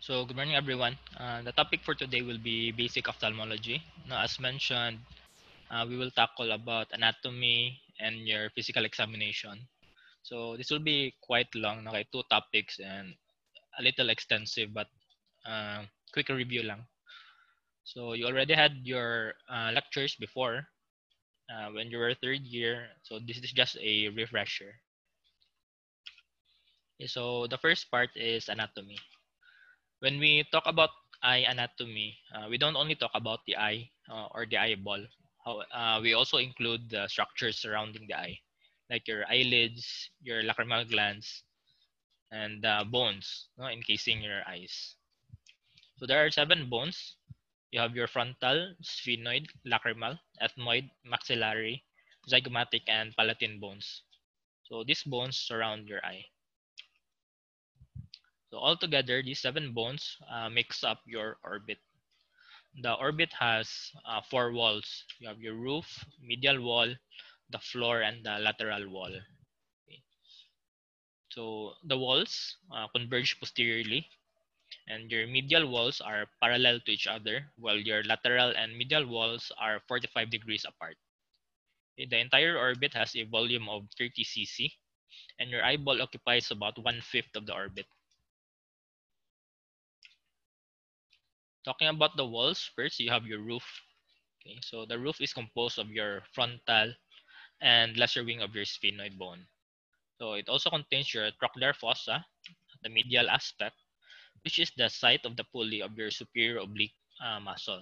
So, good morning, everyone. The topic for today will be basic ophthalmology. Now, as mentioned, we will tackle about anatomy and your physical examination. So, this will be quite long, okay, two topics and a little extensive, but quick review lang. So, you already had your lectures before when you were third year. So, this is just a refresher. Okay, so, the first part is anatomy. When we talk about eye anatomy, we don't only talk about the eye or the eyeball. We also include the structures surrounding the eye, like your eyelids, your lacrimal glands, and bones, no, encasing your eyes. So there are seven bones. You have your frontal, sphenoid, lacrimal, ethmoid, maxillary, zygomatic, and palatine bones. So these bones surround your eye. So altogether, these seven bones makes up your orbit. The orbit has four walls. You have your roof, medial wall, the floor, and the lateral wall. Okay. So the walls converge posteriorly, and your medial walls are parallel to each other, while your lateral and medial walls are 45 degrees apart. Okay. The entire orbit has a volume of 30 cc, and your eyeball occupies about one-fifth of the orbit. Talking about the walls, first you have your roof. Okay. So the roof is composed of your frontal and lesser wing of your sphenoid bone. So it also contains your trochlear fossa, the medial aspect, which is the site of the pulley of your superior oblique muscle.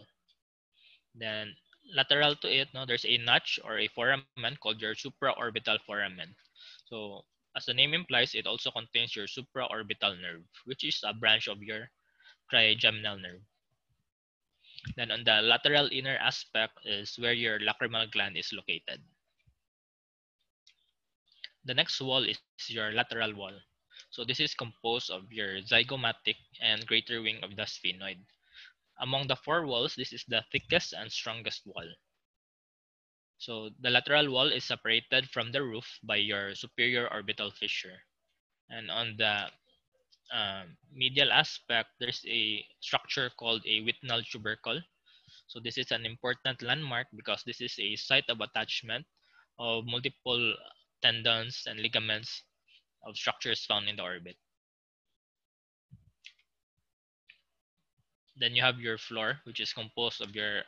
Then lateral to it, no, there's a notch or a foramen called your supraorbital foramen. So as the name implies, it also contains your supraorbital nerve, which is a branch of your trigeminal nerve. Then on the lateral inner aspect is where your lacrimal gland is located. The next wall is your lateral wall. So this is composed of your zygomatic and greater wing of the sphenoid. Among the four walls, this is the thickest and strongest wall. So the lateral wall is separated from the roof by your superior orbital fissure. And on the medial aspect, there's a structure called a Whitnall tubercle. So this is an important landmark because this is a site of attachment of multiple tendons and ligaments of structures found in the orbit. Then you have your floor, which is composed of your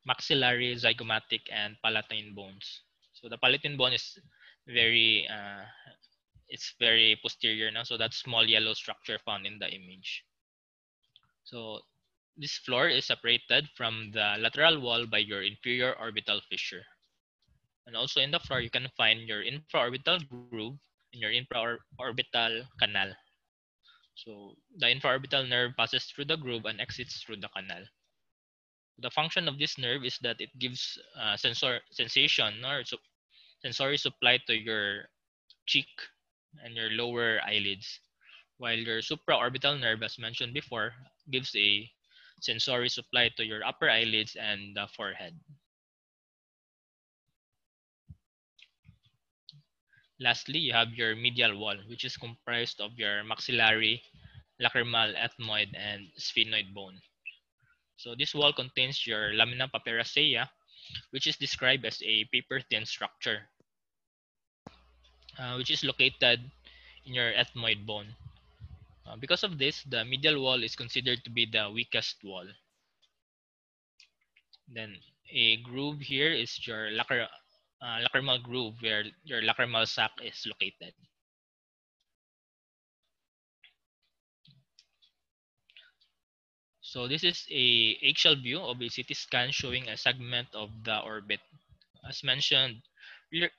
maxillary, zygomatic, and palatine bones. So the palatine bone is very, it's very posterior now. So that small yellow structure found in the image. So this floor is separated from the lateral wall by your inferior orbital fissure. And also in the floor, you can find your infraorbital groove and your infraorbital canal. So the infraorbital nerve passes through the groove and exits through the canal. The function of this nerve is that it gives sensation or sensory supply to your cheek and your lower eyelids, while your supraorbital nerve, as mentioned before, gives a sensory supply to your upper eyelids and the forehead. Lastly, you have your medial wall, which is comprised of your maxillary, lacrimal, ethmoid, and sphenoid bone. So this wall contains your lamina papyracea, which is described as a paper-thin structure, which is located in your ethmoid bone. Because of this, the medial wall is considered to be the weakest wall. Then a groove here is your lacrimal groove where your lacrimal sac is located. So this is a axial view of a CT scan showing a segment of the orbit. As mentioned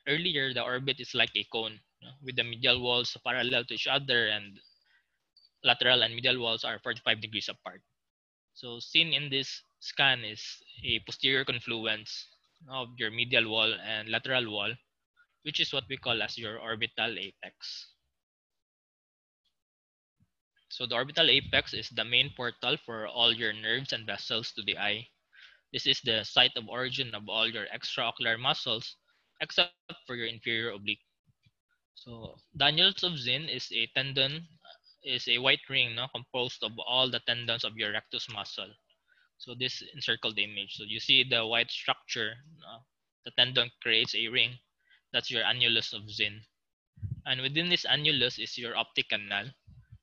earlier, the orbit is like a cone, with the medial walls parallel to each other and lateral and medial walls are 45 degrees apart. So seen in this scan is a posterior confluence of your medial wall and lateral wall, which is what we call as your orbital apex. So the orbital apex is the main portal for all your nerves and vessels to the eye. This is the site of origin of all your extraocular muscles, except for your inferior oblique. So Daniels of Zinn is a tendon, is a white ring, no, composed of all the tendons of your rectus muscle. So this encircled image. So you see the white structure. The tendon creates a ring. That's your annulus of Zinn. And within this annulus is your optic canal,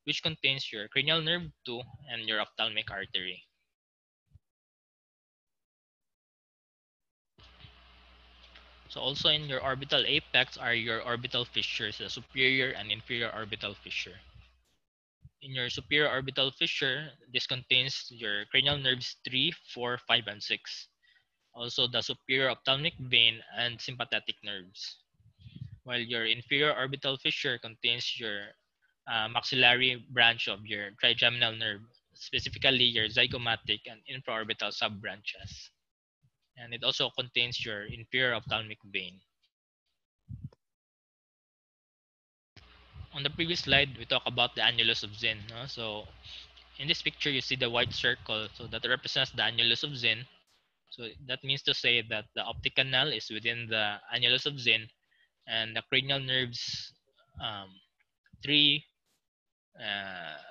which contains your cranial nerve 2 and your ophthalmic artery. So also in your orbital apex are your orbital fissures, the superior and inferior orbital fissure. In your superior orbital fissure, this contains your cranial nerves 3, 4, 5, and 6. Also the superior ophthalmic vein and sympathetic nerves. While your inferior orbital fissure contains your maxillary branch of your trigeminal nerve, specifically your zygomatic and infraorbital subbranches. And it also contains your inferior ophthalmic vein. On the previous slide, we talked about the annulus of Zinn. No? So in this picture, you see the white circle. So that represents the annulus of Zinn. So that means to say that the optic canal is within the annulus of Zinn, and the cranial nerves um, 3,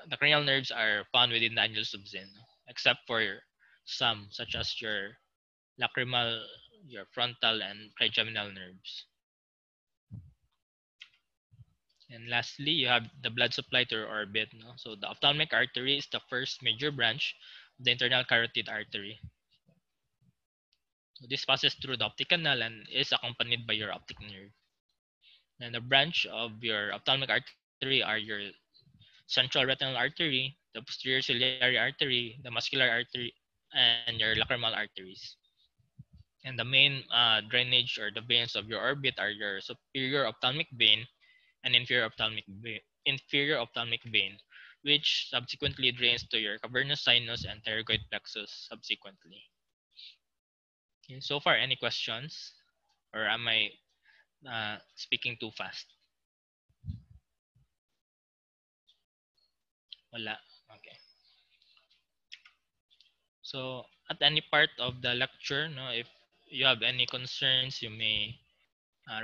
the cranial nerves are found within the annulus of Zinn, except for some, such as your lacrimal, your frontal, and trigeminal nerves. And lastly, you have the blood supply to your orbit. No? So the ophthalmic artery is the first major branch of the internal carotid artery. So this passes through the optic canal and is accompanied by your optic nerve. And the branch of your ophthalmic artery are your central retinal artery, the posterior ciliary artery, the muscular artery, and your lacrimal arteries. And the main drainage or the veins of your orbit are your superior ophthalmic vein and inferior ophthalmic vein, which subsequently drains to your cavernous sinus and pterygoid plexus subsequently. Okay, so far, any questions? Or am I speaking too fast? Wala. Okay. So at any part of the lecture, no, if you have any concerns, you may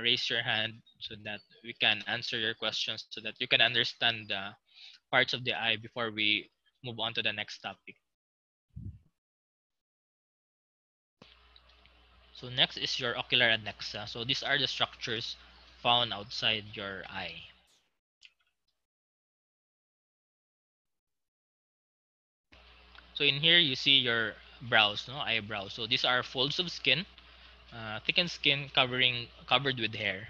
raise your hand so that we can answer your questions so that you can understand the parts of the eye before we move on to the next topic. So next is your ocular adnexa. So these are the structures found outside your eye. So in here you see your brows, no, eyebrows. So these are folds of skin, thickened skin covered with hair.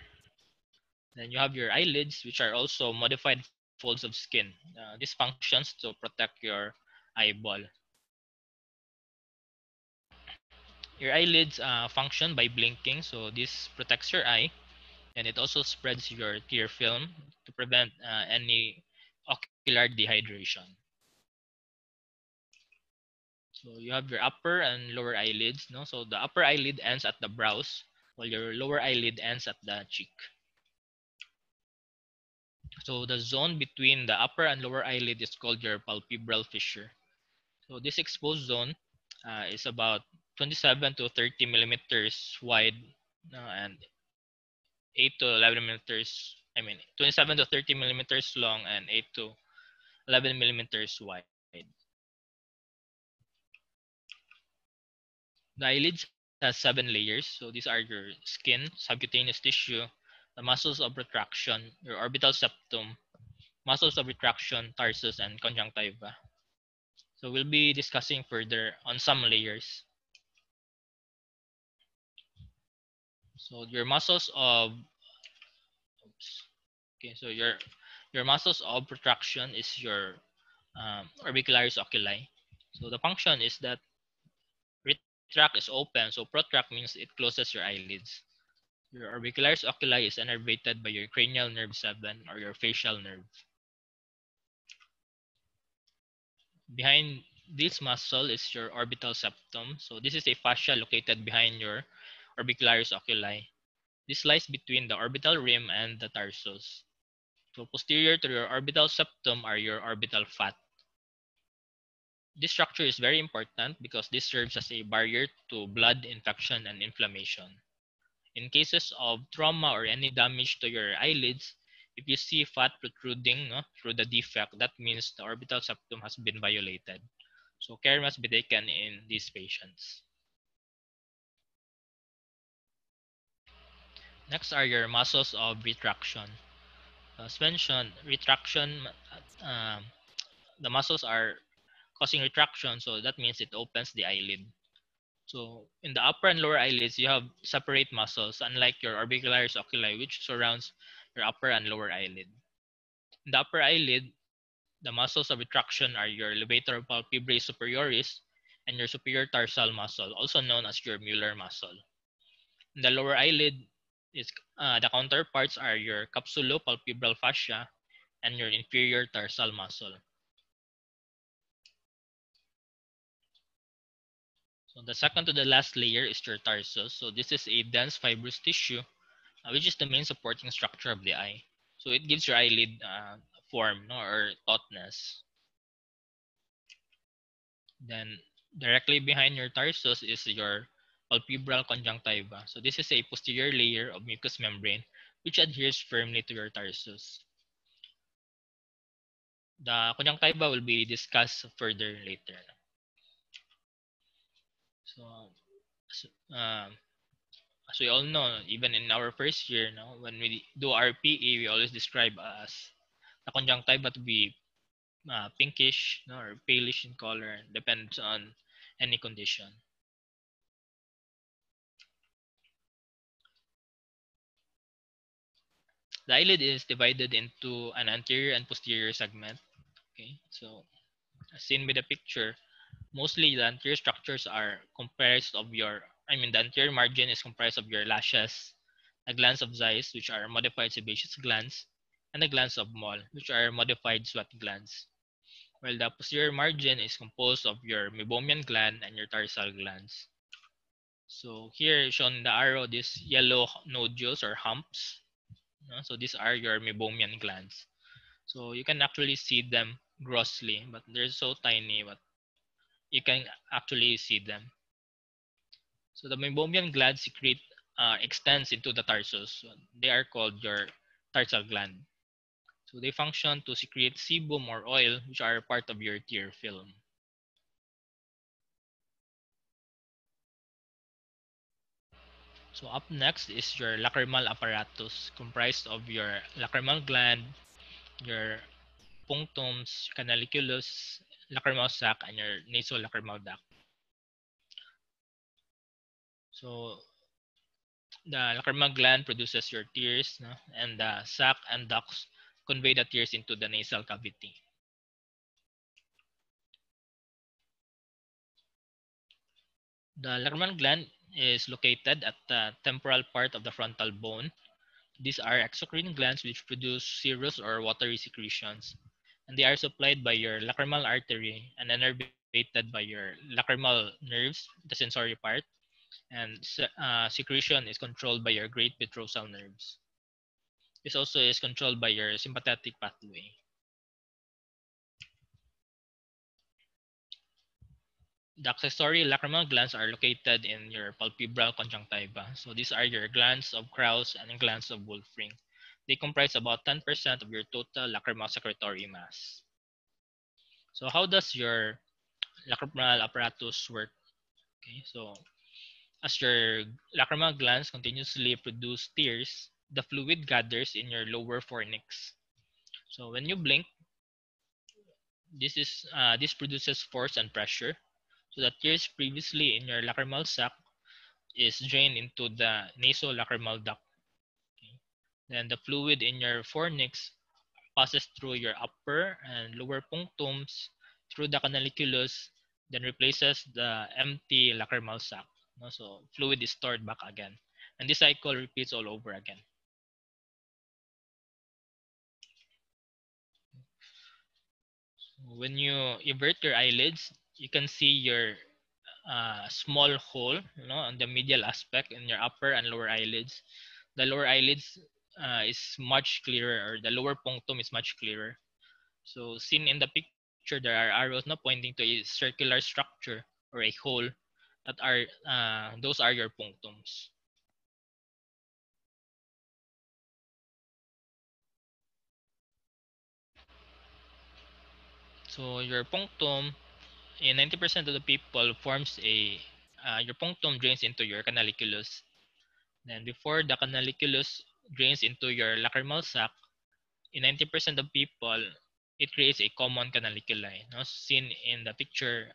Then you have your eyelids, which are also modified folds of skin. This functions to protect your eyeball. Your eyelids function by blinking, so this protects your eye, and it also spreads your tear film to prevent any ocular dehydration. So you have your upper and lower eyelids, no? So the upper eyelid ends at the brows, while your lower eyelid ends at the cheek. So the zone between the upper and lower eyelid is called your palpebral fissure. So this exposed zone is about 27 to 30 millimeters wide and 8 to 11 millimeters, 27 to 30 millimeters long and 8 to 11 millimeters wide. The eyelids has 7 layers. So these are your skin, subcutaneous tissue, the muscles of retraction, your orbital septum, muscles of retraction, tarsus, and conjunctiva. So we'll be discussing further on some layers. So your muscles of okay, so your muscles of protraction is your orbicularis oculi. So the function is that retract is open, so protract means it closes your eyelids. Your orbicularis oculi is innervated by your cranial nerve 7 or your facial nerve. Behind this muscle is your orbital septum. So this is a fascia located behind your orbicularis oculi. This lies between the orbital rim and the tarsus. So posterior to your orbital septum are your orbital fat. This structure is very important because this serves as a barrier to blood infection and inflammation. In cases of trauma or any damage to your eyelids, If you see fat protruding through the defect, that means the orbital septum has been violated. So care must be taken in these patients. Next are your muscles of retraction. As mentioned, retraction, um, the muscles are causing retraction, so that means it opens the eyelid. So in the upper and lower eyelids, you have separate muscles, unlike your orbicularis oculi, which surrounds your upper and lower eyelid. In the upper eyelid, the muscles of retraction are your levator palpebrae superioris and your superior tarsal muscle, also known as your Mueller muscle. In the lower eyelid, the counterparts are your capsulopalpebral fascia and your inferior tarsal muscle. So the second to the last layer is your tarsus. So this is a dense fibrous tissue, which is the main supporting structure of the eye. So it gives your eyelid form, or tautness. Then directly behind your tarsus is your palpebral conjunctiva. So this is a posterior layer of mucous membrane which adheres firmly to your tarsus. The conjunctiva will be discussed further later. So, as we all know, even in our first year, when we do our PE, we always describe as the conjunctiva to be pinkish, or palish in color, depends on any condition. The eyelid is divided into an anterior and posterior segment. Okay, so as seen with the picture, mostly the anterior structures are comprised of the anterior margin is comprised of your lashes, the glands of Zeiss, which are modified sebaceous glands, and the glands of Moll, which are modified sweat glands. While the posterior margin is composed of your meibomian gland and your tarsal glands. So here shown in the arrow, these yellow nodules or humps. So these are your meibomian glands. So you can actually see them grossly, but they're so tiny, but you can actually see them. So the meibomian gland extends into the tarsus. So they are called your tarsal gland. So they function to secrete sebum or oil, which are part of your tear film. So up next is your lacrimal apparatus, comprised of your lacrimal gland, your punctums, canaliculus, lacrimal sac, and your nasolacrimal duct. So the lacrimal gland produces your tears, and the sac and ducts convey the tears into the nasal cavity. The lacrimal gland is located at the temporal part of the frontal bone. These are exocrine glands which produce serous or watery secretions, and they are supplied by your lacrimal artery and innervated by your lacrimal nerves, the sensory part, and secretion is controlled by your great petrosal nerves. This also is controlled by your sympathetic pathway. The accessory lacrimal glands are located in your palpebral conjunctiva. So these are your glands of Krauss and glands of Wolfring. They comprise about 10% of your total lacrimal secretory mass. So how does your lacrimal apparatus work? Okay, so as your lacrimal glands continuously produce tears, the fluid gathers in your lower fornix. So when you blink, this produces force and pressure. So the tears previously in your lacrimal sac is drained into the nasolacrimal duct. Okay. Then the fluid in your fornix passes through your upper and lower punctums through the canaliculus, then replaces the empty lacrimal sac. So fluid is stored back again. And this cycle repeats all over again. When you invert your eyelids, you can see your small hole on the medial aspect in your upper and lower eyelids. The lower eyelids is much clearer, or the lower punctum is much clearer. So seen in the picture, there are arrows pointing to a circular structure or a hole that are those are your punctums. So your punctum, in 90% of the people, forms a your punctum drains into your canaliculus. Then before the canaliculus drains into your lacrimal sac, in 90% of people, it creates a common canaliculi, no, seen in the picture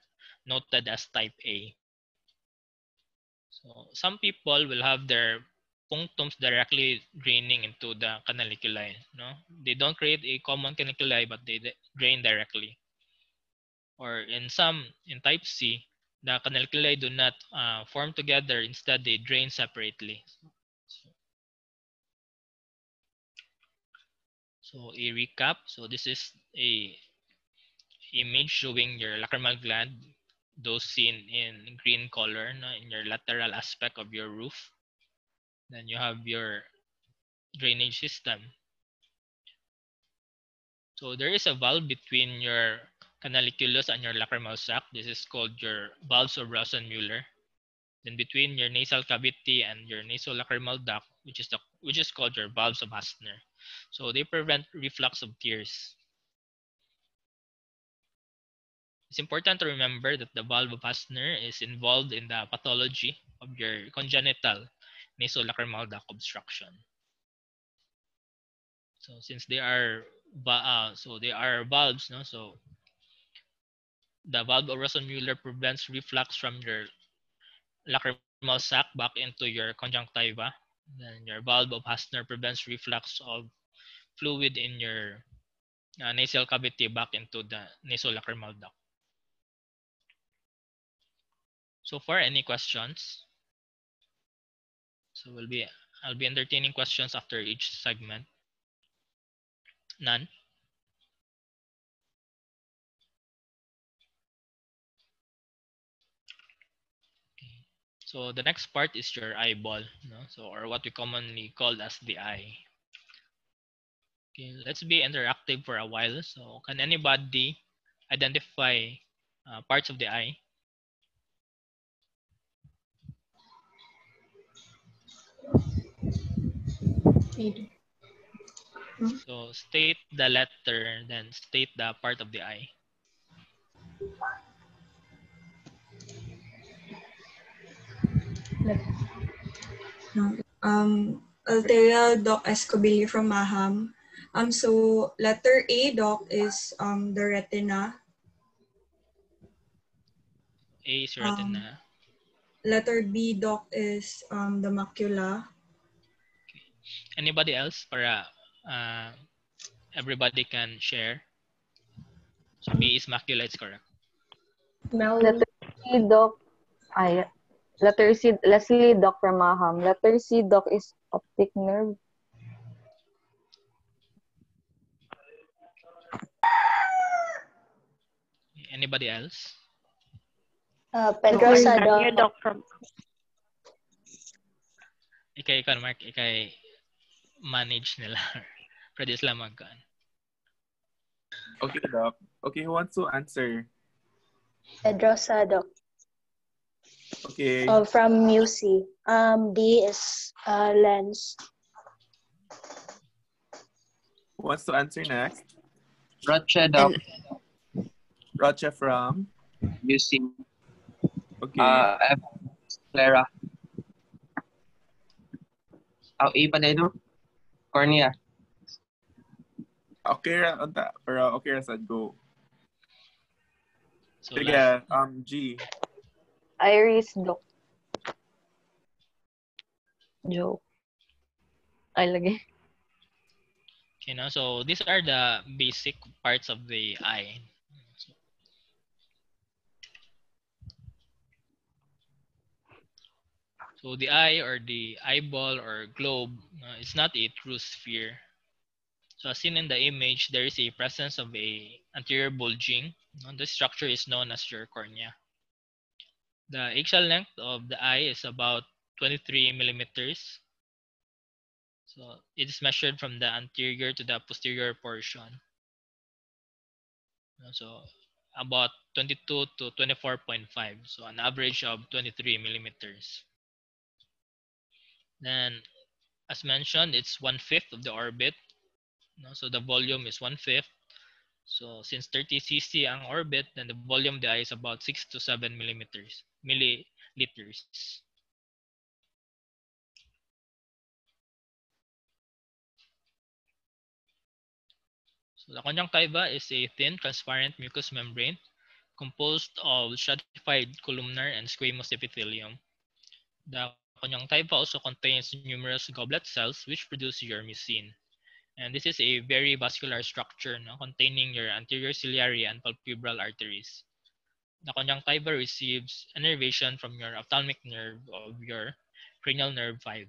noted as type A. So some people will have their punctums directly draining into the canaliculi. No, they don't create a common canaliculi, but they drain directly. Or in type C, the canaliculi do not form together. Instead, they drain separately. So a recap. So this is a image showing your lacrimal gland, those seen in green color, no, in your lateral aspect of your roof. Then you have your drainage system. So there is a valve between your canaliculus and your lacrimal sac. This is called your valves of Rosen-Muller. Then between your nasal cavity and your nasolacrimal duct, which is called your valves of Hasner. So they prevent reflux of tears. It's important to remember that the valve of Hasner is involved in the pathology of your congenital nasolacrimal duct obstruction. So since they are valves, no? So the valve of Rosen-Muller prevents reflux from your lacrimal sac back into your conjunctiva. Then your valve of Hasner prevents reflux of fluid in your nasal cavity back into the nasolacrimal duct. So far, any questions? So I'll be entertaining questions after each segment. None? Okay. So the next part is your eyeball, no? So or what we commonly call as the eye. Okay, let's be interactive for a while. So can anybody identify parts of the eye? So state the letter, then state the part of the eye. Altea Doc Escobillo from Maham. So letter A, Doc, is the retina. A is retina. Letter B, Doc, is the macula. Okay. Anybody else para everybody can share? So B is macula, it's correct. Letter C, Doc. Letter C, Leslie, Doc from Maham. Letter C, Doc, is optic nerve. Anybody else? Pedrosa, Doc. From Ikay Mark, ikay manage nila. Pwede sila magkaan. Okay, Doc. Okay, who wants to answer? Pedrosa, Doc. Okay. From Musi. D is lens. Who wants to answer next? Roche, Doc. Roche from? UC. Okay. F. Clara. A pa na ito? Cornea. Okay, okay, said go. So Sige, G. Iris, Doc. Joke. Ay, lagi. Okay, no? So these are the basic parts of the eye. So the eye or the eyeball or globe, it's not a true sphere. So as seen in the image, there is a presence of a anterior bulging. This structure is known as your cornea. The axial length of the eye is about 23 millimeters. So it is measured from the anterior to the posterior portion. So about 22 to 24.5. So an average of 23 millimeters. Then, as mentioned, it's 1/5 of the orbit. So the volume is 1/5. So since 30 cc ang orbit, then the volume of the eye is about 6 to 7 milliliters. So the conjunctiva is a thin, transparent mucous membrane composed of stratified columnar and squamous epithelium. The conjunctiva also contains numerous goblet cells which produce your mucin. And this is a very vascular structure containing your anterior ciliary and palpebral arteries. The conjunctiva receives innervation from your ophthalmic nerve of your cranial nerve 5.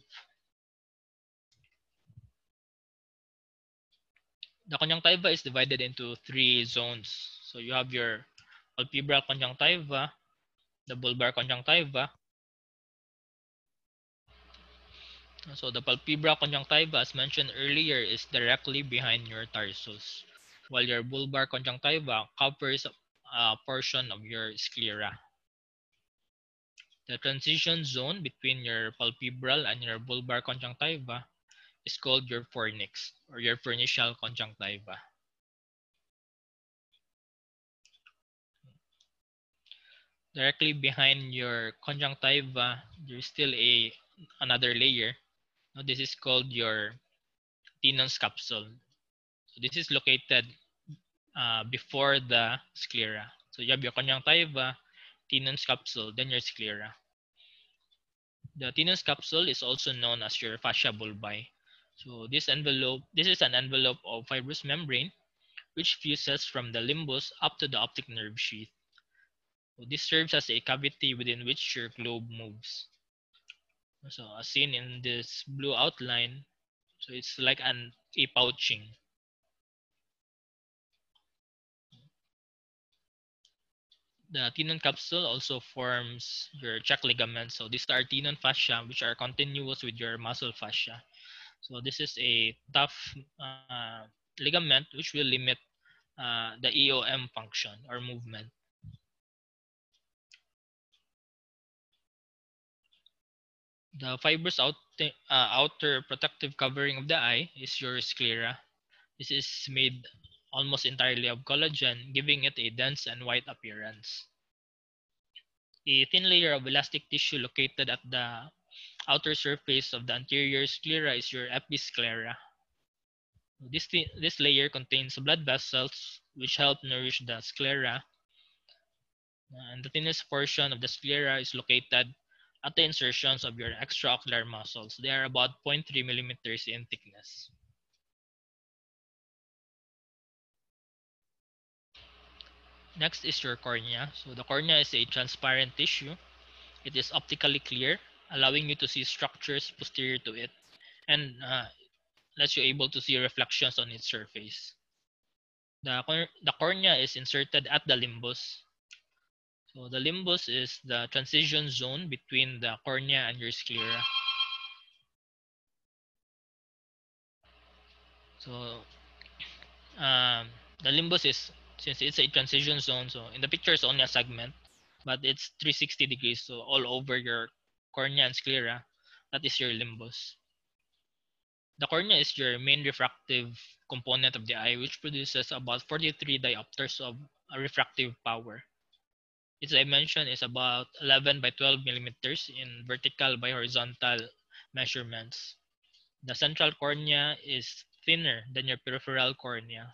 The conjunctiva is divided into 3 zones. So you have your palpebral conjunctiva, the bulbar conjunctiva. So the palpebral conjunctiva, as mentioned earlier, is directly behind your tarsus, while your bulbar conjunctiva covers a portion of your sclera. The transition zone between your palpebral and your bulbar conjunctiva is called your fornix or your vernicial conjunctiva. Directly behind your conjunctiva, there's still another layer. Now, this is called your Tenon's capsule. So this is located before the sclera. So you have your conjunctiva, Tenon's capsule, then your sclera. The Tenon's capsule is also known as your fascia bulbi. So this is an envelope of fibrous membrane which fuses from the limbus up to the optic nerve sheath. So this serves as a cavity within which your globe moves. So as seen in this blue outline, so it's like a pouching. The tenon capsule also forms your check ligaments. So these are tenon fascia, which are continuous with your muscle fascia. So this is a tough ligament which will limit the EOM function or movement. The fibrous outer protective covering of the eye is your sclera. This is made almost entirely of collagen, giving it a dense and white appearance. A thin layer of elastic tissue located at the outer surface of the anterior sclera is your episclera. This layer contains blood vessels which help nourish the sclera, and the thinnest portion of the sclera is located at the insertions of your extraocular muscles. They are about 0.3 millimeters in thickness. Next is your cornea. So the cornea is a transparent tissue. It is optically clear, allowing you to see structures posterior to it, and lets you able to see reflections on its surface. The cornea is inserted at the limbus. So the limbus is the transition zone between the cornea and your sclera. So the limbus is, since it's a transition zone, so in the picture it's only a segment, but it's 360 degrees, so all over your cornea and sclera, that is your limbus. The cornea is your main refractive component of the eye, which produces about 43 diopters of refractive power. Its dimension is about 11 by 12 millimeters in vertical by horizontal measurements. The central cornea is thinner than your peripheral cornea.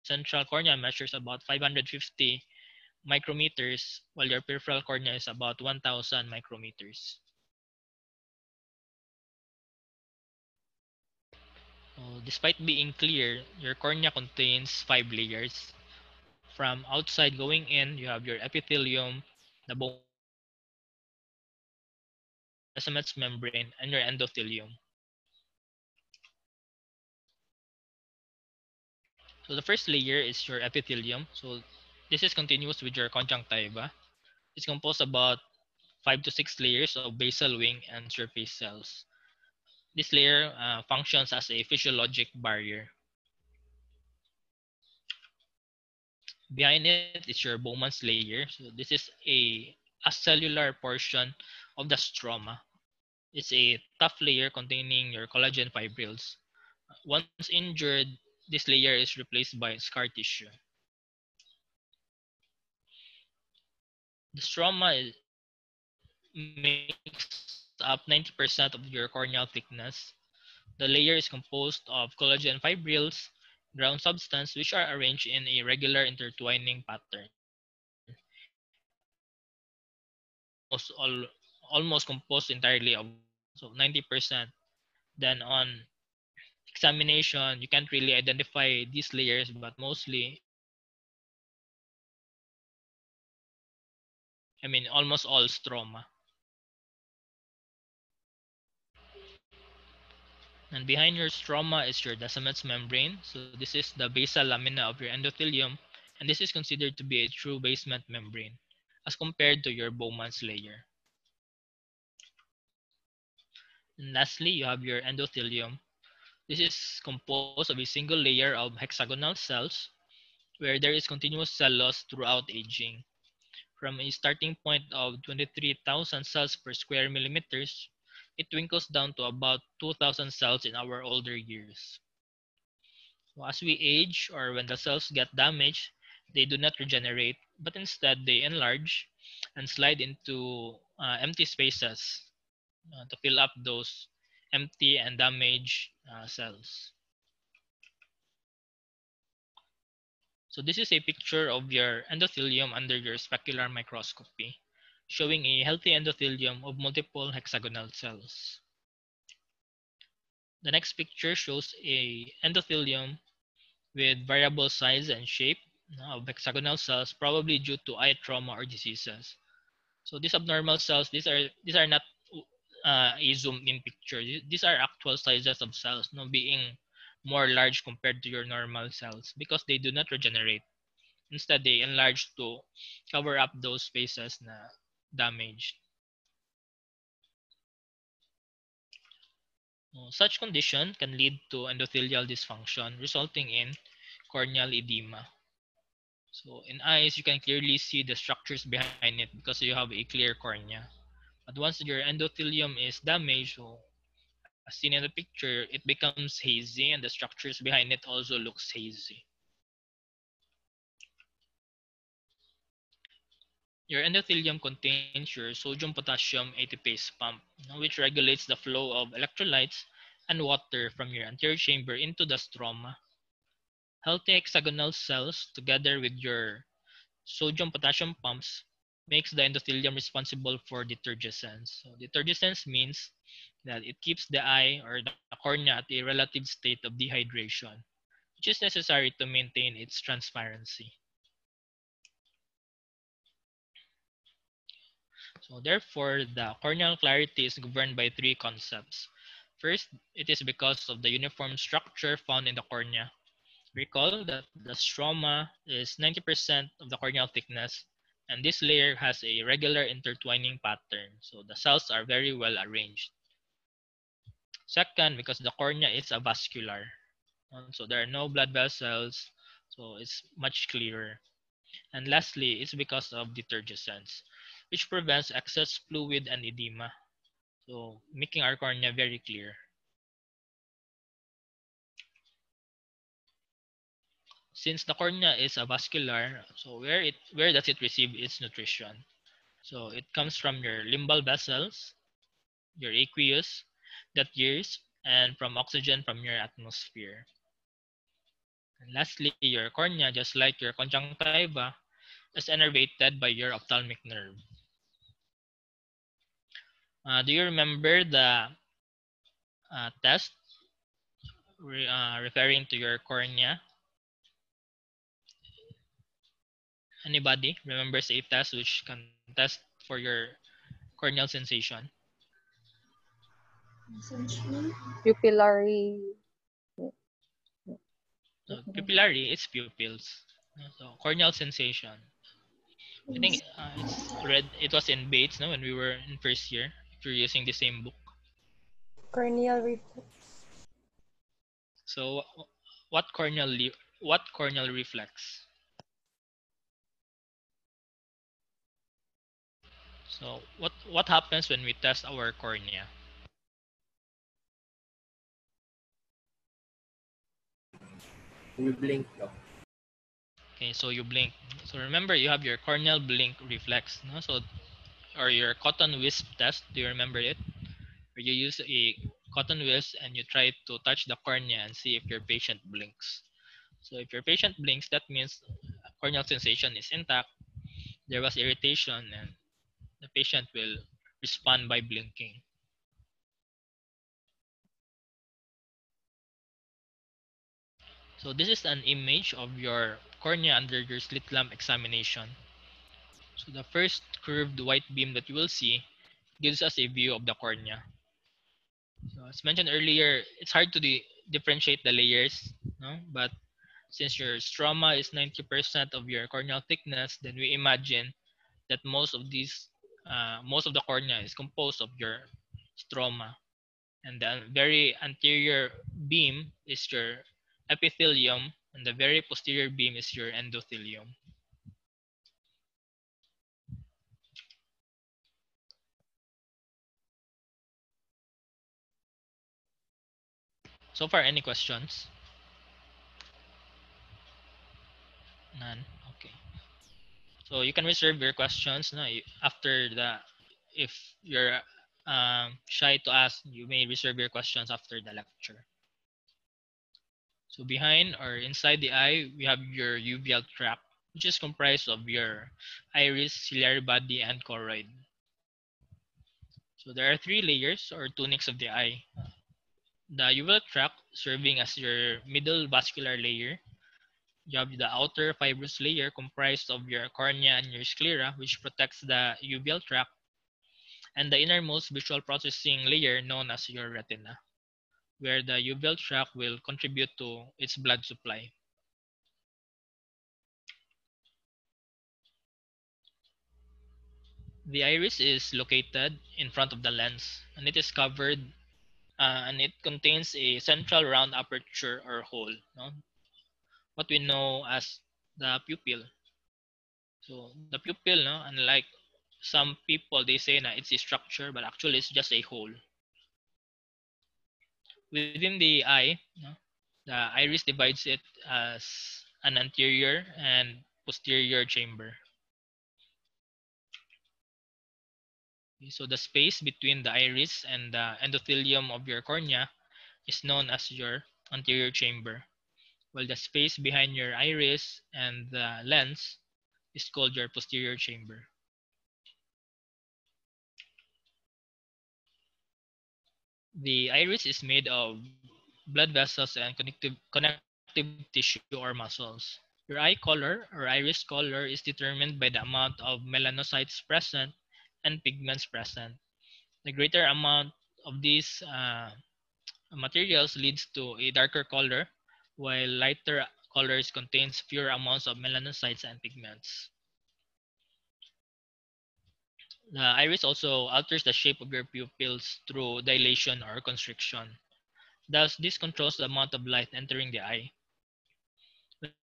Central cornea measures about 550 micrometers, while your peripheral cornea is about 1,000 micrometers. So, despite being clear, your cornea contains 5 layers. From outside going in, you have your epithelium, the bone membrane, and your endothelium. So the first layer is your epithelium. So this is continuous with your conjunctiva. It's composed about 5 to 6 layers of basal wing and surface cells. This layer functions as a physiologic barrier. Behind it is your Bowman's layer. So this is a acellular portion of the stroma. It's a tough layer containing your collagen fibrils. Once injured, this layer is replaced by scar tissue. The stroma makes up 90% of your corneal thickness. The layer is composed of collagen fibrils, ground substance, which are arranged in a regular intertwining pattern. Almost composed entirely of, so 90%. Then on examination, you can't really identify these layers, but mostly, almost all stroma. And behind your stroma is your Descemet's membrane. So this is the basal lamina of your endothelium, and this is considered to be a true basement membrane as compared to your Bowman's layer. And lastly, you have your endothelium. This is composed of a single layer of hexagonal cells where there is continuous cell loss throughout aging. From a starting point of 23,000 cells per square millimeters, it twinkles down to about 2,000 cells in our older years. So as we age, or when the cells get damaged, they do not regenerate, but instead they enlarge and slide into empty spaces to fill up those empty and damaged cells. So this is a picture of your endothelium under your specular microscopy, showing a healthy endothelium of multiple hexagonal cells. The next picture shows a endothelium with variable size and shape of hexagonal cells, probably due to eye trauma or diseases. So these abnormal cells, these are not a zoomed in picture. These are actual sizes of cells, being more large compared to your normal cells because they do not regenerate. Instead, they enlarge to cover up those spaces na damaged. Such condition can lead to endothelial dysfunction, resulting in corneal edema. So in eyes, you can clearly see the structures behind it because you have a clear cornea. But once your endothelium is damaged, so as seen in the picture, it becomes hazy and the structures behind it also looks hazy. Your endothelium contains your sodium-potassium ATPase pump, which regulates the flow of electrolytes and water from your anterior chamber into the stroma. Healthy hexagonal cells, together with your sodium-potassium pumps, makes the endothelium responsible for detergescence. So detergescence means that it keeps the eye or the cornea at a relative state of dehydration, which is necessary to maintain its transparency. So therefore, the corneal clarity is governed by three concepts. First, it is because of the uniform structure found in the cornea. Recall that the stroma is 90% of the corneal thickness, and this layer has a regular intertwining pattern. So the cells are very well arranged. Second, because the cornea is avascular. So there are no blood vessels, so it's much clearer. And lastly, it's because of detergescence, which prevents excess fluid and edema, so making our cornea very clear. Since the cornea is avascular, so where does it receive its nutrition? So it comes from your limbal vessels, your aqueous, the tears, and from oxygen from your atmosphere. And lastly, your cornea, just like your conjunctiva, is innervated by your ophthalmic nerve. Do you remember the test referring to your cornea? Anybody remembers a test which can test for your corneal sensation? Pupillary. So, pupillary, it's pupils. So corneal sensation. I think it's read. It was in Bates, no, when we were in first year. If you're using the same book. Corneal reflex. So, what corneal reflex? So, what happens when we test our cornea? We blink, Doc. Okay, so you blink. So remember, you have your corneal blink reflex, no? So, or your cotton wisp test. Do you remember it? Where you use a cotton wisp and you try to touch the cornea and see if your patient blinks. So if your patient blinks, that means corneal sensation is intact. There was irritation, and the patient will respond by blinking. So this is an image of your cornea under your slit lamp examination. So the first curved white beam that you will see gives us a view of the cornea. So as mentioned earlier, it's hard to differentiate the layers, no? But since your stroma is 90% of your corneal thickness, then we imagine that most of the cornea is composed of your stroma, and the very anterior beam is your epithelium, and the very posterior beam is your endothelium. So far, any questions? None. Okay. So you can reserve your questions. No, after the, if you're shy to ask, you may reserve your questions after the lecture. So behind or inside the eye, we have your uveal tract, which is comprised of your iris, ciliary body, and choroid. So there are three layers or tunics of the eye. The uveal tract serving as your middle vascular layer. You have the outer fibrous layer comprised of your cornea and your sclera, which protects the uveal tract, and the innermost visual processing layer known as your retina, where the uveal tract will contribute to its blood supply. The iris is located in front of the lens, and it is covered and it contains a central round aperture or hole, no? What we know as the pupil. So the pupil, no, unlike some people, they say that it's a structure, but actually it's just a hole. Within the eye, no, the iris divides it as an anterior and posterior chamber. So the space between the iris and the endothelium of your cornea is known as your anterior chamber, while the space behind your iris and the lens is called your posterior chamber. The iris is made of blood vessels and connective tissue or muscles. Your eye color or iris color is determined by the amount of melanocytes present and pigments present. The greater amount of these materials leads to a darker color, while lighter colors contains fewer amounts of melanocytes and pigments. The iris also alters the shape of your pupils through dilation or constriction. Thus, this controls the amount of light entering the eye.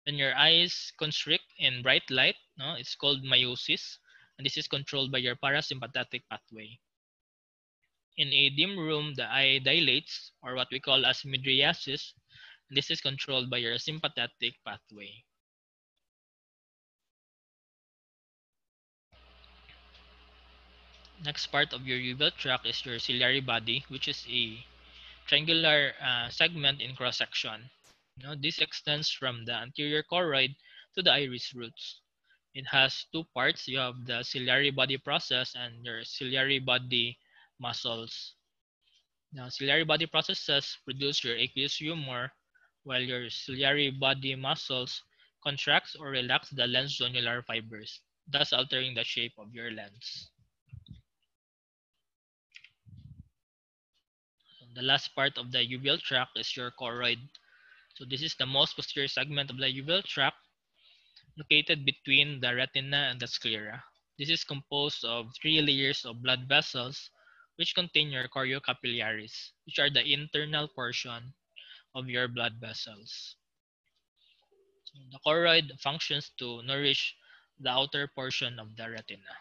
When your eyes constrict in bright light, no, it's called miosis, and this is controlled by your parasympathetic pathway. In a dim room, the eye dilates, or what we call as mydriasis, and this is controlled by your sympathetic pathway. Next part of your uveal tract is your ciliary body, which is a triangular segment in cross-section. This extends from the anterior choroid to the iris roots. It has two parts. You have the ciliary body process and your ciliary body muscles. Now, ciliary body processes produce your aqueous humor, while your ciliary body muscles contracts or relax the lens zonular fibers, thus altering the shape of your lens. The last part of the uveal tract is your choroid. So this is the most posterior segment of the uveal tract, located between the retina and the sclera. This is composed of three layers of blood vessels, which contain your choriocapillaries, which are the internal portion of your blood vessels. So the choroid functions to nourish the outer portion of the retina.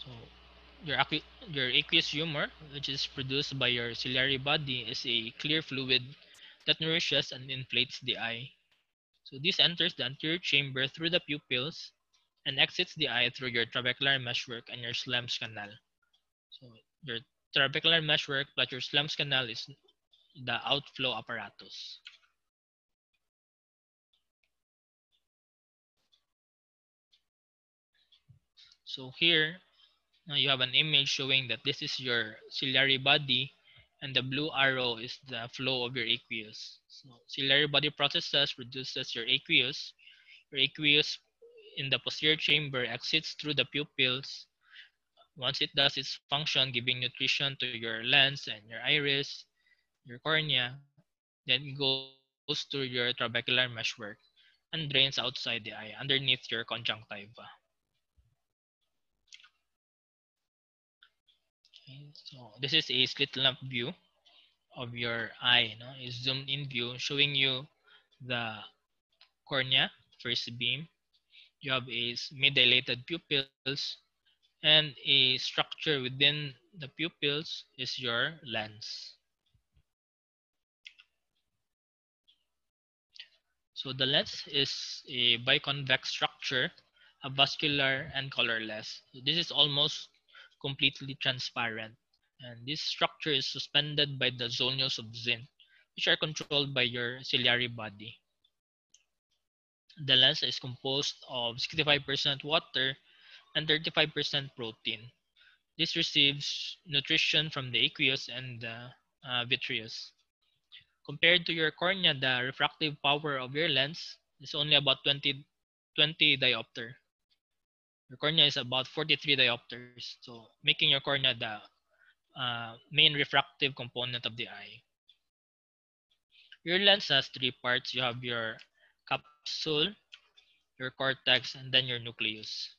So your aqueous humor, which is produced by your ciliary body, is a clear fluid that nourishes and inflates the eye. So this enters the anterior chamber through the pupils and exits the eye through your trabecular meshwork and your Schlemm's canal. So your trabecular meshwork plus your Schlemm's canal is the outflow apparatus. So here, you have an image showing that this is your ciliary body and the blue arrow is the flow of your aqueous. So ciliary body processes produces your aqueous. Your aqueous in the posterior chamber exits through the pupils. Once it does its function, giving nutrition to your lens and your iris, your cornea, then it goes through your trabecular meshwork and drains outside the eye underneath your conjunctiva. Okay, so this is a slit lamp view of your eye, no? A zoomed in view showing you the cornea, first beam. You have a mid-dilated pupils and a structure within the pupils is your lens. So the lens is a biconvex structure, avascular and colorless. So this is almost completely transparent. And this structure is suspended by the zonules of zinc, which are controlled by your ciliary body. The lens is composed of 65% water and 35% protein. This receives nutrition from the aqueous and the vitreous. Compared to your cornea, the refractive power of your lens is only about 20 diopter. Your cornea is about 43 diopters, so making your cornea the main refractive component of the eye. Your lens has three parts. You have your capsule, your cortex, and then your nucleus.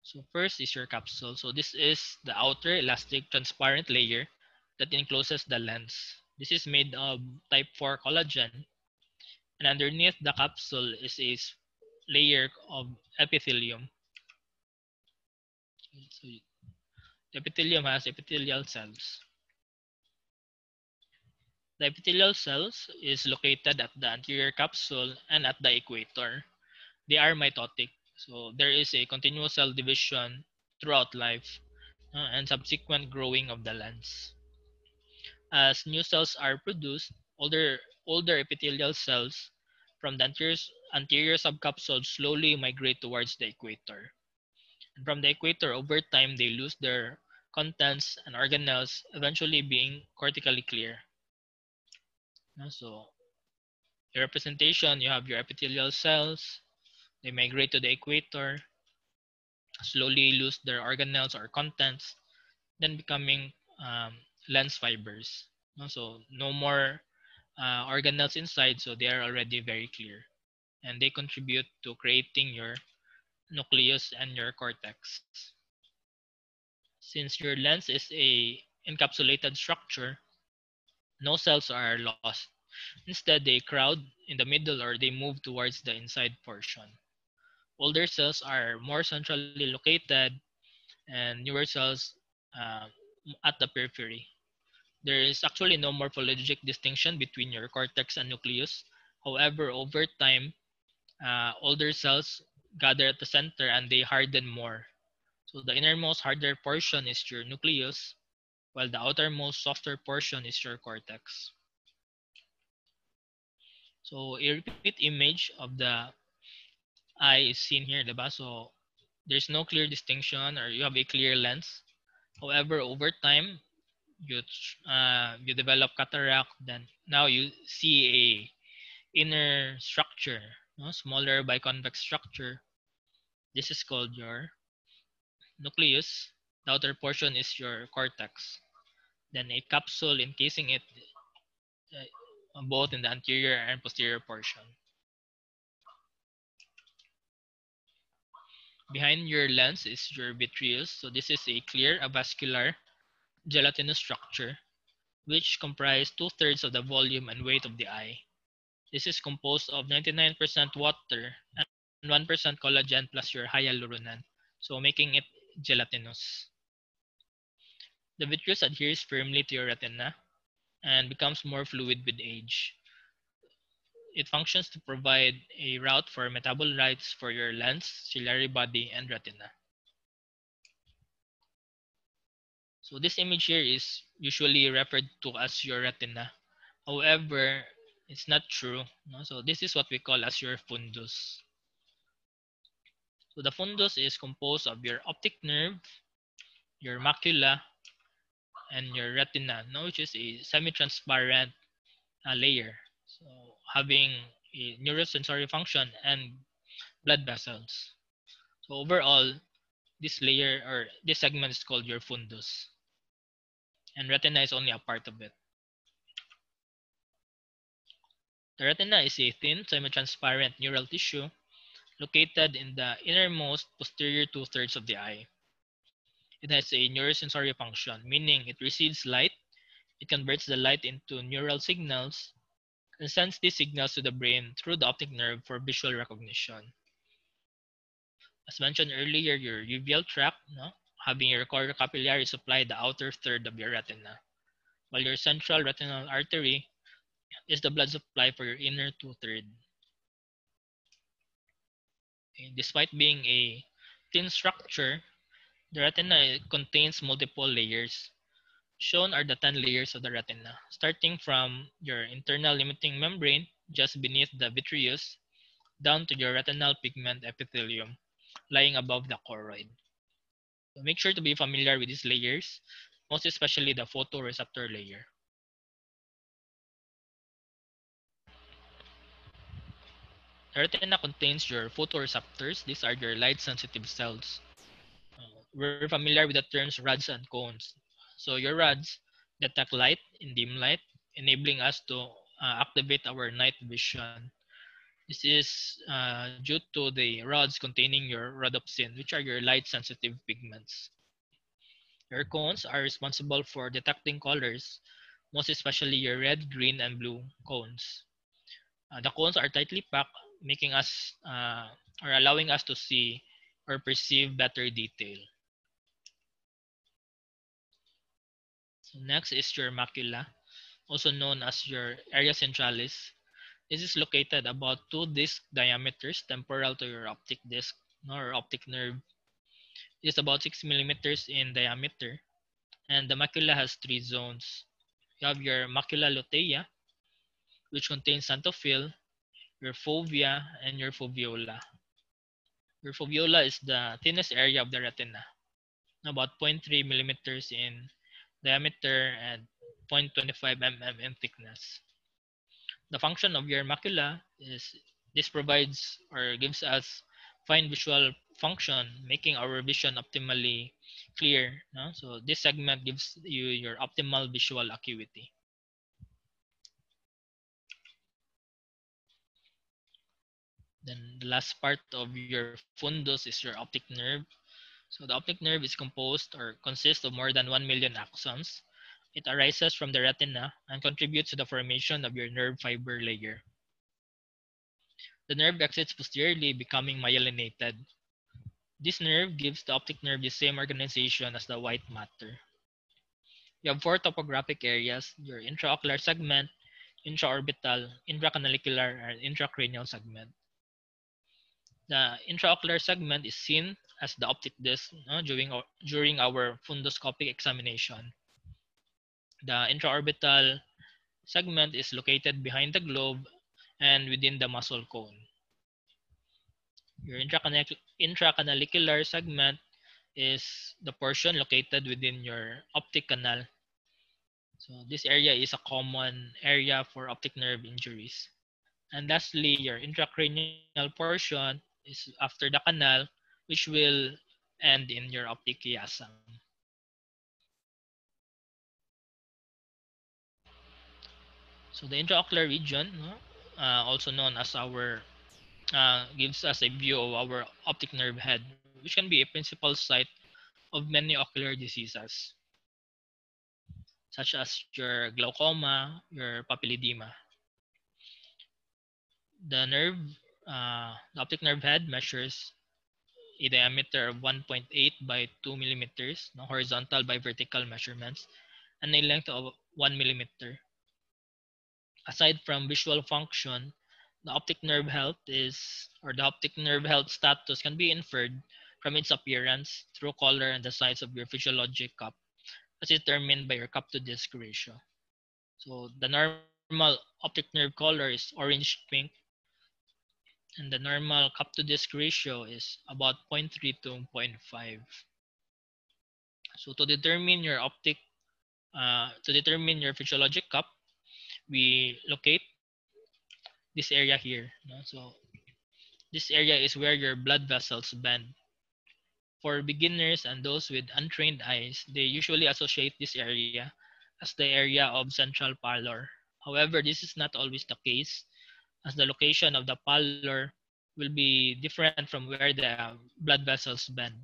So first is your capsule. So this is the outer elastic transparent layer that encloses the lens. This is made of type 4 collagen, and underneath the capsule is a layer of epithelium. So the epithelium has epithelial cells. The epithelial cells is located at the anterior capsule and at the equator. They are mitotic, so there is a continuous cell division throughout life and subsequent growing of the lens. As new cells are produced, older epithelial cells from the anterior subcapsule slowly migrate towards the equator. And from the equator, over time, they lose their contents and organelles, eventually being cortically clear. So, your representation, you have your epithelial cells, they migrate to the equator, slowly lose their organelles or contents, then becoming lens fibers. So, no more organelles inside, so they are already very clear. And they contribute to creating your nucleus and your cortex. Since your lens is a encapsulated structure, no cells are lost. Instead, they crowd in the middle or they move towards the inside portion. Older cells are more centrally located and newer cells uh, at the periphery. There is actually no morphologic distinction between your cortex and nucleus. However, over time, older cells gather at the center and they harden more. So the innermost harder portion is your nucleus, while the outermost softer portion is your cortex. So a repeat image of the eye is seen here, diba? So there's no clear distinction or you have a clear lens. However, over time, you develop cataract, then now you see a inner structure, smaller biconvex structure. This is called your nucleus. The outer portion is your cortex. Then a capsule encasing it both in the anterior and posterior portion. Behind your lens is your vitreous. So this is a clear avascular gelatinous structure which comprise 2/3 of the volume and weight of the eye. This is composed of 99% water and 1% collagen plus your hyaluronan. So making it gelatinous. The vitreous adheres firmly to your retina and becomes more fluid with age. It functions to provide a route for metabolites for your lens, ciliary body, and retina. So this image here is usually referred to as your retina. However, it's not true. No? So this is what we call as your fundus. So the fundus is composed of your optic nerve, your macula, and your retina, no, which is a semi-transparent layer. So having a neurosensory function and blood vessels. So overall, this layer or this segment is called your fundus. And retina is only a part of it. The retina is a thin, semi-transparent neural tissue located in the innermost posterior two-thirds of the eye. It has a neurosensory function, meaning it receives light, it converts the light into neural signals, and sends these signals to the brain through the optic nerve for visual recognition. As mentioned earlier, your uveal tract, no, having your choroidal capillary supply the outer third of your retina, while your central retinal artery is the blood supply for your inner two-thirds. Okay. Despite being a thin structure, the retina contains multiple layers. Shown are the 10 layers of the retina, starting from your internal limiting membrane just beneath the vitreous down to your retinal pigment epithelium lying above the choroid. So make sure to be familiar with these layers, most especially the photoreceptor layer. The retina contains your photoreceptors. These are your light-sensitive cells. We're familiar with the terms rods and cones. So your rods detect light in dim light, enabling us to activate our night vision. This is due to the rods containing your rhodopsin, which are your light-sensitive pigments. Your cones are responsible for detecting colors, most especially your red, green, and blue cones. The cones are tightly packed, making us or allowing us to see or perceive better detail. So next is your macula, also known as your area centralis. This is located about 2 disc diameters temporal to your optic disc or optic nerve. It is about 6 millimeters in diameter, and the macula has 3 zones. You have your macula lutea, which contains xanthophyll, your fovea, and your foveola. Your foveola is the thinnest area of the retina, about 0.3 millimeters in diameter and 0.25 mm in thickness. The function of your macula is this provides or gives us fine visual function, making our vision optimally clear. No? So this segment gives you your optimal visual acuity. Then the last part of your fundus is your optic nerve. So the optic nerve is composed or consists of more than 1 million axons. It arises from the retina and contributes to the formation of your nerve fiber layer. The nerve exits posteriorly, becoming myelinated. This nerve gives the optic nerve the same organization as the white matter. You have 4 topographic areas, your intraocular segment, intraorbital, intracanalicular, and intracranial segment. The intraocular segment is seen as the optic disc during our fundoscopic examination. The intraorbital segment is located behind the globe and within the muscle cone. Your intracanalicular segment is the portion located within your optic canal. So this area is a common area for optic nerve injuries. And lastly, your intracranial portion is after the canal, which will end in your optic chiasm. So the intraocular region, no, also known as our, gives us a view of our optic nerve head, which can be a principal site of many ocular diseases, such as your glaucoma, your papilledema. The nerve, the optic nerve head measures a diameter of 1.8 by 2 millimeters, no, horizontal by vertical measurements, and a length of 1 millimeter. Aside from visual function, the optic nerve health status can be inferred from its appearance through color and the size of your physiologic cup, as determined by your cup to disc ratio. So the normal optic nerve color is orange pink, and the normal cup to disc ratio is about 0.3 to 0.5. So to determine your physiologic cup, we locate this area here. No? So this area is where your blood vessels bend. For beginners and those with untrained eyes, they usually associate this area as the area of central pallor. However, this is not always the case, as the location of the pallor will be different from where the blood vessels bend.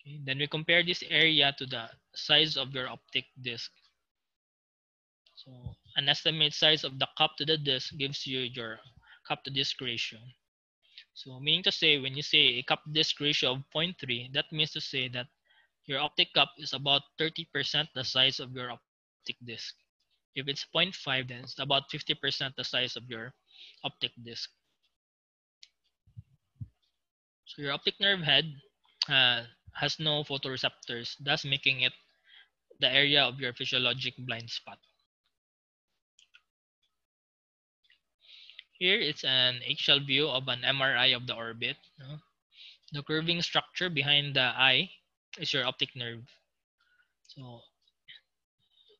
Okay. Then we compare this area to the size of your optic disc. So an estimate size of the cup to the disc gives you your cup to disc ratio. So meaning to say, when you say a cup disc ratio of 0.3, that means to say that your optic cup is about 30% the size of your optic disc. If it's 0.5, then it's about 50% the size of your optic disc. So your optic nerve head has no photoreceptors, thus making it the area of your physiologic blind spot. Here it's an axial view of an MRI of the orbit. No? The curving structure behind the eye is your optic nerve. So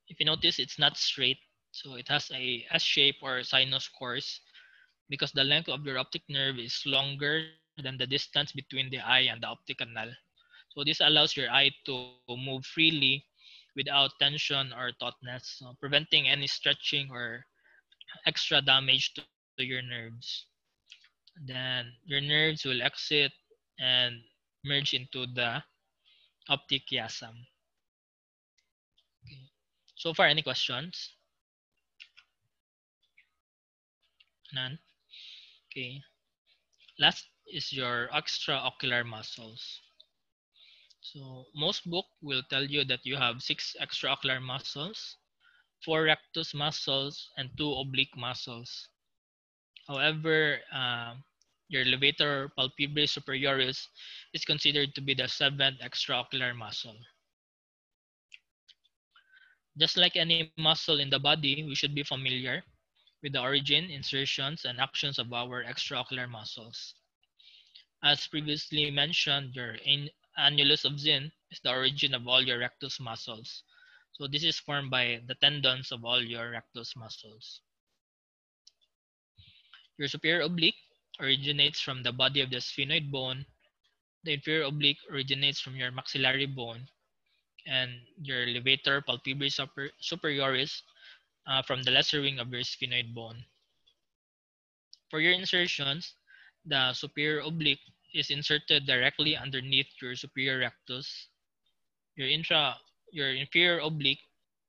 if you notice, it's not straight. So it has a S shape or sinus course because the length of your optic nerve is longer than the distance between the eye and the optic canal. So this allows your eye to move freely without tension or tautness, so preventing any stretching or extra damage to your nerves. Then your nerves will exit and merge into the optic chiasm. Okay. So far, any questions? None? Okay. Last is your extraocular muscles. So most book will tell you that you have 6 extraocular muscles, 4 rectus muscles, and 2 oblique muscles. However, your levator palpebrae superioris is considered to be the 7th extraocular muscle. Just like any muscle in the body, we should be familiar with the origin, insertions, and actions of our extraocular muscles. As previously mentioned, your annulus of Zinn is the origin of all your rectus muscles. So this is formed by the tendons of all your rectus muscles. Your superior oblique originates from the body of the sphenoid bone. The inferior oblique originates from your maxillary bone, and your levator palpebrae superioris from the lesser wing of your sphenoid bone. For your insertions, the superior oblique is inserted directly underneath your superior rectus. Your inferior oblique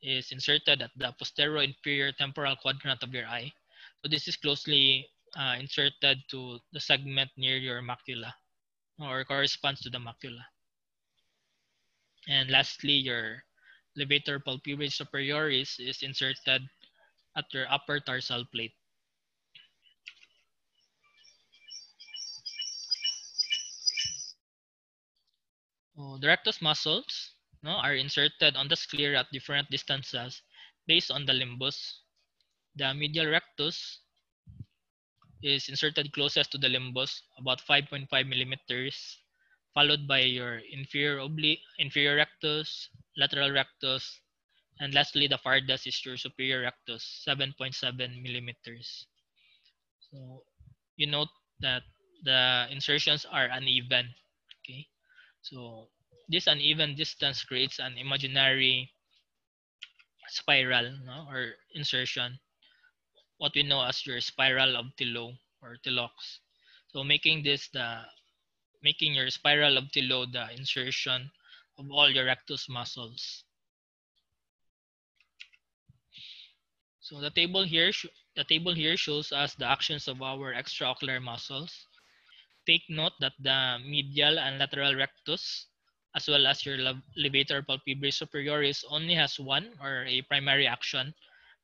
is inserted at the posterior-inferior temporal quadrant of your eye. So this is closely inserted to the segment near your macula, or corresponds to the macula. And lastly, your levator palpebrae superioris is inserted at your upper tarsal plate. So the rectus muscles are inserted on the sclera at different distances based on the limbus. The medial rectus is inserted closest to the limbus, about 5.5 millimeters, followed by your inferior rectus, lateral rectus, and lastly, the farthest is your superior rectus, 7.7 millimeters. So you note that the insertions are uneven. Okay, so this uneven distance creates an imaginary spiral, or insertion, what we know as your spiral of Tillot or Tilloch's. So making your spiral of Tillot the insertion of all your rectus muscles. So the table here shows us the actions of our extraocular muscles. take note that the medial and lateral rectus, as well as your levator palpebrae superioris, only has one or a primary action,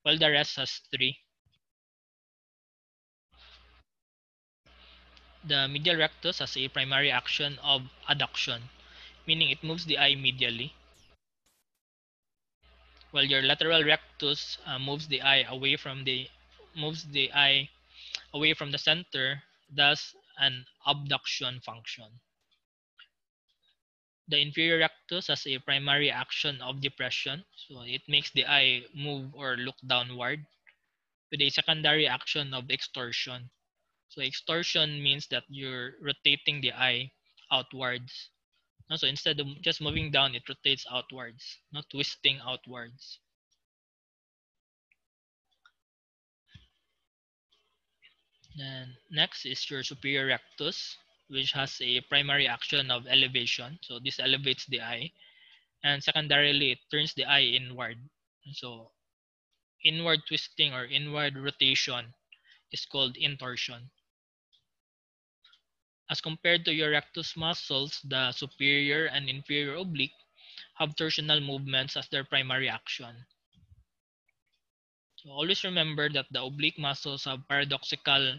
while the rest has three. The medial rectus has a primary action of adduction, meaning it moves the eye medially, while your lateral rectus moves the eye away from the center, thus an abduction function. The inferior rectus has a primary action of depression, so it makes the eye move or look downward, with a secondary action of extorsion. So extorsion means that you're rotating the eye outwards. So instead of just moving down, it rotates outwards, not twisting outwards. Then next is your superior rectus, which has a primary action of elevation. So this elevates the eye. And secondarily, it turns the eye inward. So inward twisting or inward rotation is called intorsion. As compared to your rectus muscles, the superior and inferior oblique have torsional movements as their primary action. So always remember that the oblique muscles have paradoxical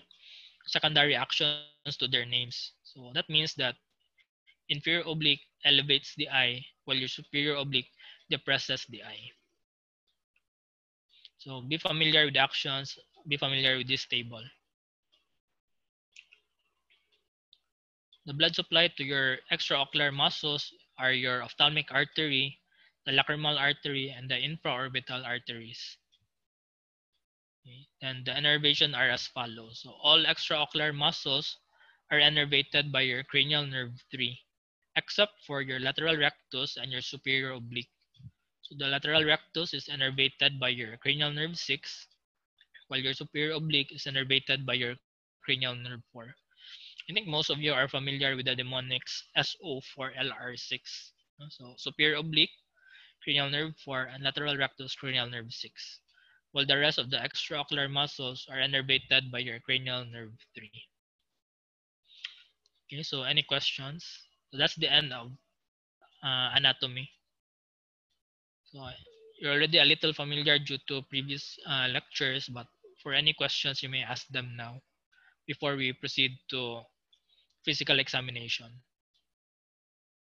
secondary actions to their names. So that means that inferior oblique elevates the eye, while your superior oblique depresses the eye. So be familiar with the actions, be familiar with this table. The blood supply to your extraocular muscles are your ophthalmic artery, the lacrimal artery, and the infraorbital arteries. Okay. And the innervation are as follows. So all extraocular muscles are innervated by your cranial nerve 3, except for your lateral rectus and your superior oblique. So the lateral rectus is innervated by your cranial nerve 6, while your superior oblique is innervated by your cranial nerve 4. I think most of you are familiar with the mnemonics SO4LR6. So superior oblique, cranial nerve 4, and lateral rectus, cranial nerve 6. While the rest of the extraocular muscles are innervated by your cranial nerve 3. Okay, so any questions? So that's the end of anatomy. So you're already a little familiar due to previous lectures, but for any questions, you may ask them now before we proceed to physical examination.